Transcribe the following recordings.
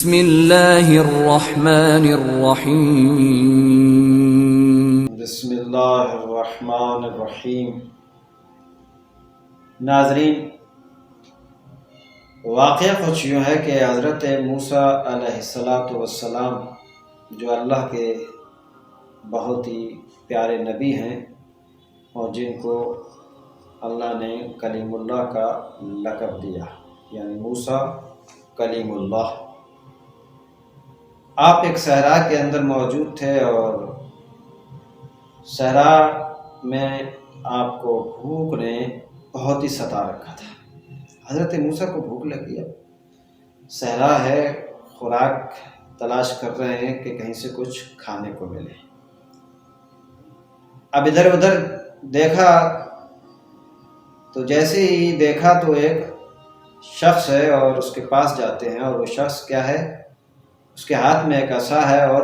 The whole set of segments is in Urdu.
بسم اللہ الرحمن الرحیم۔ بسم اللہ الرحمن الرحیم۔ ناظرین، واقعہ کچھ یوں ہے کہ حضرت موسیٰ علیہ السلام جو اللہ کے بہت ہی پیارے نبی ہیں اور جن کو اللہ نے کلیم اللہ کا لقب دیا، یعنی موسیٰ کلیم اللہ، آپ ایک صحرا کے اندر موجود تھے اور صحرا میں آپ کو بھوک نے بہت ہی ستا رکھا تھا۔ حضرت موسیٰ کو بھوک لگی، اب صحرا ہے، خوراک تلاش کر رہے ہیں کہ کہیں سے کچھ کھانے کو ملے۔ اب ادھر ادھر دیکھا تو جیسے ہی دیکھا تو ایک شخص ہے اور اس کے پاس جاتے ہیں، اور وہ شخص کیا ہے، اس کے ہاتھ میں ایک عصا ہے اور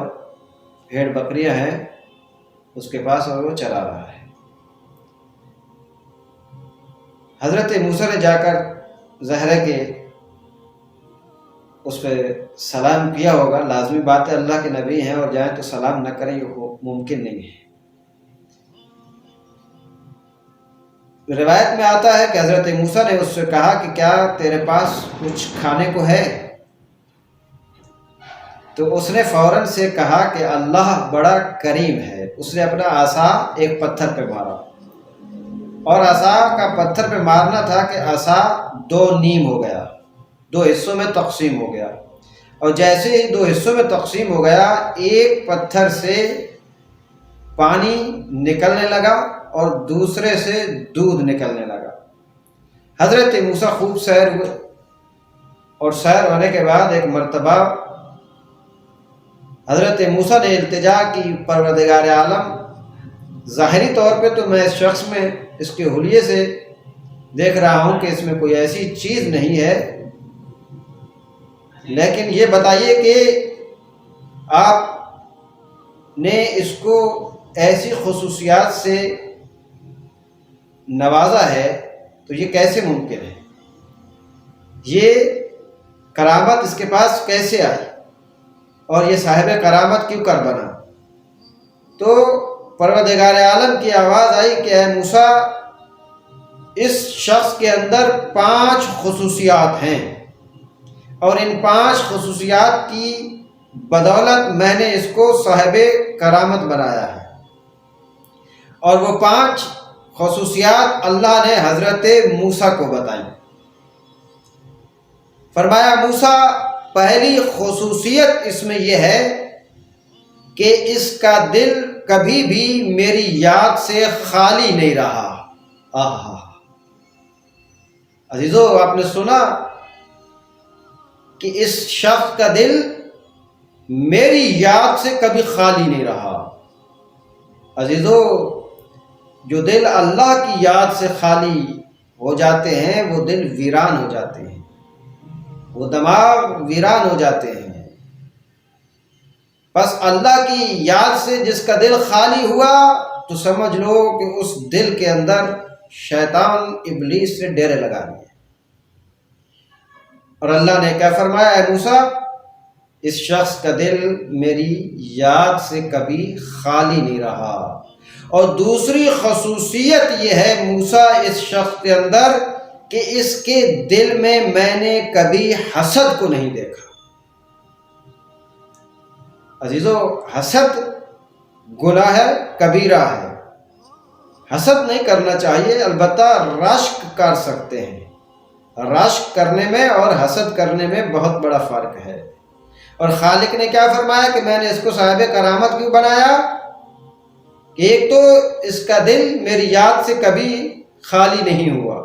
بھیڑ بکریاں ہیں اس کے پاس اور وہ چلا رہا ہے۔ حضرت موسیٰ نے جا کر زہرہ کے اس پہ سلام کیا ہوگا، لازمی بات ہے، اللہ کے نبی ہیں اور جائیں تو سلام نہ کریں یہ ممکن نہیں ہے۔ روایت میں آتا ہے کہ حضرت موسیٰ نے اس سے کہا کہ کیا تیرے پاس کچھ کھانے کو ہے؟ تو اس نے فوراً سے کہا کہ اللہ بڑا کریم ہے۔ اس نے اپنا عصا ایک پتھر پہ مارا، اور عصا کا پتھر پہ مارنا تھا کہ عصا دو نیم ہو گیا، دو حصوں میں تقسیم ہو گیا، اور جیسے ہی دو حصوں میں تقسیم ہو گیا، ایک پتھر سے پانی نکلنے لگا اور دوسرے سے دودھ نکلنے لگا۔ حضرت موسیٰ خوب سیر ہوئے، اور سیر ہونے کے بعد ایک مرتبہ حضرت موسیٰ نے التجا کی، پروردگار عالم، ظاہری طور پہ تو میں اس شخص میں اس کے حلیے سے دیکھ رہا ہوں کہ اس میں کوئی ایسی چیز نہیں ہے، لیکن یہ بتائیے کہ آپ نے اس کو ایسی خصوصیات سے نوازا ہے تو یہ کیسے ممکن ہے؟ یہ کرامت اس کے پاس کیسے آئی اور یہ صاحب کرامت کیوں کر بنا؟ تو پروردگار عالم کی آواز آئی کہ اے موسیٰ، اس شخص کے اندر 5 خصوصیات ہیں، اور ان 5 خصوصیات کی بدولت میں نے اس کو صاحب کرامت بنایا ہے۔ اور وہ 5 خصوصیات اللہ نے حضرت موسیٰ کو بتائیں۔ فرمایا موسیٰ، پہلی خصوصیت اس میں یہ ہے کہ اس کا دل کبھی بھی میری یاد سے خالی نہیں رہا۔ عزیزو، آپ نے سنا کہ اس شخص کا دل میری یاد سے کبھی خالی نہیں رہا۔ عزیزو، جو دل اللہ کی یاد سے خالی ہو جاتے ہیں وہ دل ویران ہو جاتے ہیں، وہ دماغ ویران ہو جاتے ہیں۔ بس اللہ کی یاد سے جس کا دل خالی ہوا تو سمجھ لو کہ اس دل کے اندر شیطان ابلیس نے ڈیرے لگا دیے۔ اور اللہ نے کیا فرمایا؟ اے موسیٰ، اس شخص کا دل میری یاد سے کبھی خالی نہیں رہا۔ اور دوسری خصوصیت یہ ہے موسیٰ اس شخص کے اندر کہ اس کے دل میں نے کبھی حسد کو نہیں دیکھا۔ عزیزو، حسد گناہ ہے، کبیرہ ہے، حسد نہیں کرنا چاہیے، البتہ رشک کر سکتے ہیں۔ رشک کرنے میں اور حسد کرنے میں بہت بڑا فرق ہے۔ اور خالق نے کیا فرمایا کہ میں نے اس کو صاحب کرامت کیوں بنایا؟ کہ ایک تو اس کا دل میری یاد سے کبھی خالی نہیں ہوا،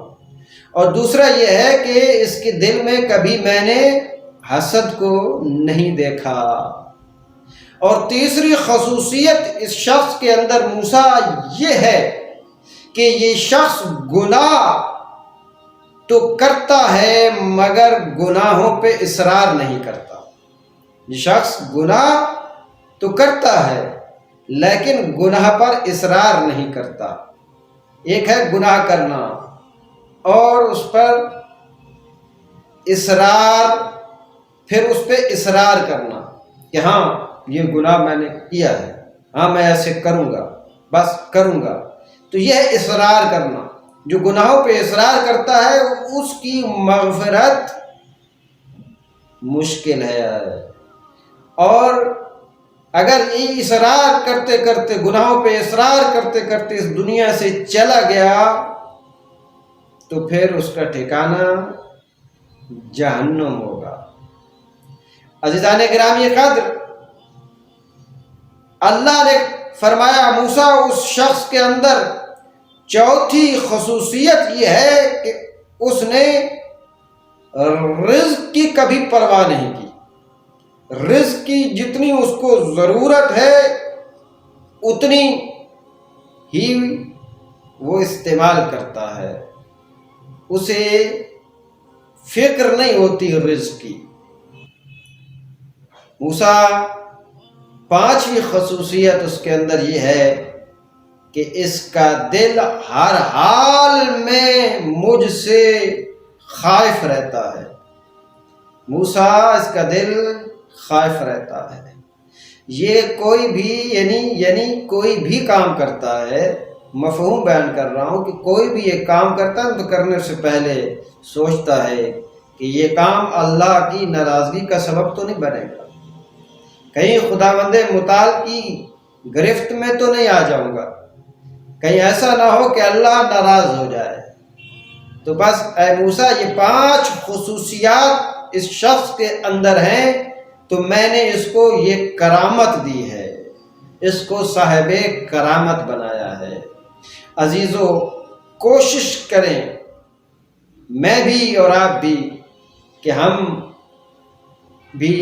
اور دوسرا یہ ہے کہ اس کے دل میں کبھی میں نے حسد کو نہیں دیکھا۔ اور تیسری خصوصیت اس شخص کے اندر موسیٰ یہ ہے کہ یہ شخص گناہ تو کرتا ہے مگر گناہوں پہ اصرار نہیں کرتا۔ یہ شخص گناہ تو کرتا ہے لیکن گناہ پر اصرار نہیں کرتا۔ ایک ہے گناہ کرنا اور اس پر اصرار، پھر اس پہ اصرار کرنا کہ ہاں یہ گناہ میں نے کیا ہے، ہاں میں ایسے کروں گا، بس کروں گا. تو یہ اصرار کرنا، جو گناہوں پہ اصرار کرتا ہے اس کی مغفرت مشکل ہے. اور اگر یہ اصرار کرتے کرتے، گناہوں پہ اصرار کرتے کرتے اس دنیا سے چلا گیا تو پھر اس کا ٹھکانہ جہنم ہوگا. عزیزان گرامی قدر، اللہ نے فرمایا موسیٰ اس شخص کے اندر چوتھی خصوصیت یہ ہے کہ اس نے رزق کی کبھی پرواہ نہیں کی. رزق کی جتنی اس کو ضرورت ہے اتنی ہی وہ استعمال کرتا ہے، اسے فکر نہیں ہوتی رزق کی. موسیٰ پانچویں خصوصیت اس کے اندر یہ ہے کہ اس کا دل ہر حال میں مجھ سے خائف رہتا ہے. موسیٰ اس کا دل خائف رہتا ہے. یہ کوئی بھی یعنی کوئی بھی کام کرتا ہے، مفہوم بیان کر رہا ہوں کہ کوئی بھی یہ کام کرتا ہے تو کرنے سے پہلے سوچتا ہے کہ یہ کام اللہ کی ناراضگی کا سبب تو نہیں بنے گا، کہیں خداوند متعال کی گرفت میں تو نہیں آ جاؤں گا، کہیں ایسا نہ ہو کہ اللہ ناراض ہو جائے. تو بس اے موسیٰ یہ 5 خصوصیات اس شخص کے اندر ہیں تو میں نے اس کو یہ کرامت دی ہے، اس کو صاحب کرامت بنایا ہے. عزیزو، کوشش کریں میں بھی اور آپ بھی کہ ہم بھی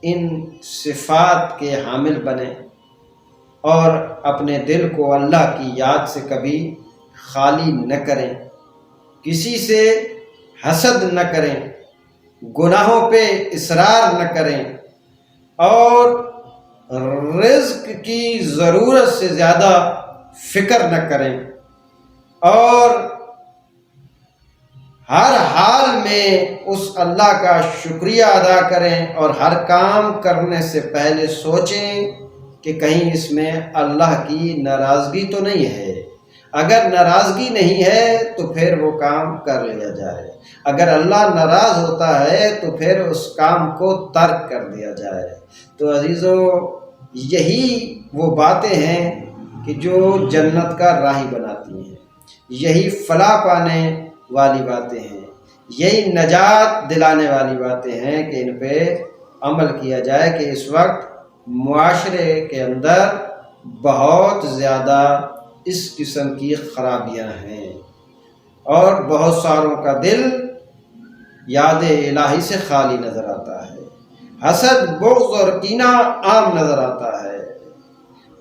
ان صفات کے حامل بنیں اور اپنے دل کو اللہ کی یاد سے کبھی خالی نہ کریں، کسی سے حسد نہ کریں، گناہوں پہ اصرار نہ کریں اور رزق کی ضرورت سے زیادہ فکر نہ کریں، اور ہر حال میں اس اللہ کا شکریہ ادا کریں اور ہر کام کرنے سے پہلے سوچیں کہ کہیں اس میں اللہ کی ناراضگی تو نہیں ہے. اگر ناراضگی نہیں ہے تو پھر وہ کام کر لیا جائے، اگر اللہ ناراض ہوتا ہے تو پھر اس کام کو ترک کر دیا جائے. تو عزیزو، یہی وہ باتیں ہیں کہ جو جنت کا راہی بناتی ہیں، یہی فلاح پانے والی باتیں ہیں، یہی نجات دلانے والی باتیں ہیں کہ ان پہ عمل کیا جائے. کہ اس وقت معاشرے کے اندر بہت زیادہ اس قسم کی خرابیاں ہیں اور بہت ساروں کا دل یاد الہی سے خالی نظر آتا ہے، حسد، بغض اور کینہ عام نظر آتا ہے،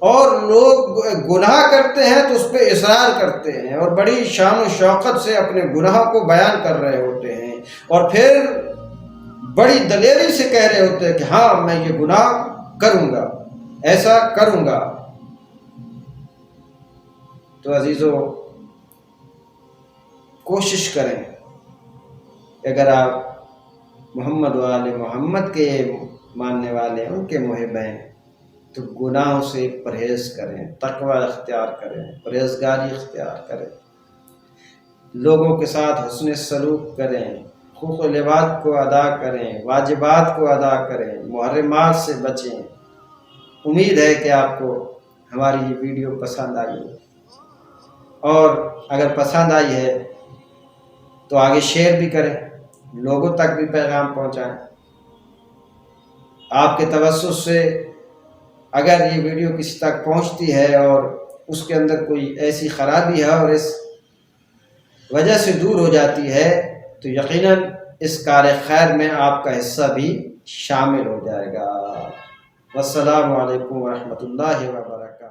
اور لوگ گناہ کرتے ہیں تو اس پہ اصرار کرتے ہیں اور بڑی شان و شوقت سے اپنے گناہ کو بیان کر رہے ہوتے ہیں اور پھر بڑی دلیری سے کہہ رہے ہوتے ہیں کہ ہاں میں یہ گناہ کروں گا، ایسا کروں گا. تو عزیزو، کوشش کریں اگر آپ محمد و آل محمد کے ماننے والے ہیں، ان کے محب ہیں، تو گناہوں سے پرہیز کریں، تقوی اختیار کریں، پرہیزگاری اختیار کریں، لوگوں کے ساتھ حسن سلوک کریں، حقوق و لباد کو ادا کریں، واجبات کو ادا کریں، محرمات سے بچیں. امید ہے کہ آپ کو ہماری یہ ویڈیو پسند آئی ہے، اور اگر پسند آئی ہے تو آگے شیئر بھی کریں، لوگوں تک بھی پیغام پہنچائیں. آپ کے توسط سے اگر یہ ویڈیو کسی تک پہنچتی ہے اور اس کے اندر کوئی ایسی خرابی ہے اور اس وجہ سے دور ہو جاتی ہے تو یقیناً اس کار خیر میں آپ کا حصہ بھی شامل ہو جائے گا. والسلام علیکم ورحمۃ اللہ وبرکاتہ.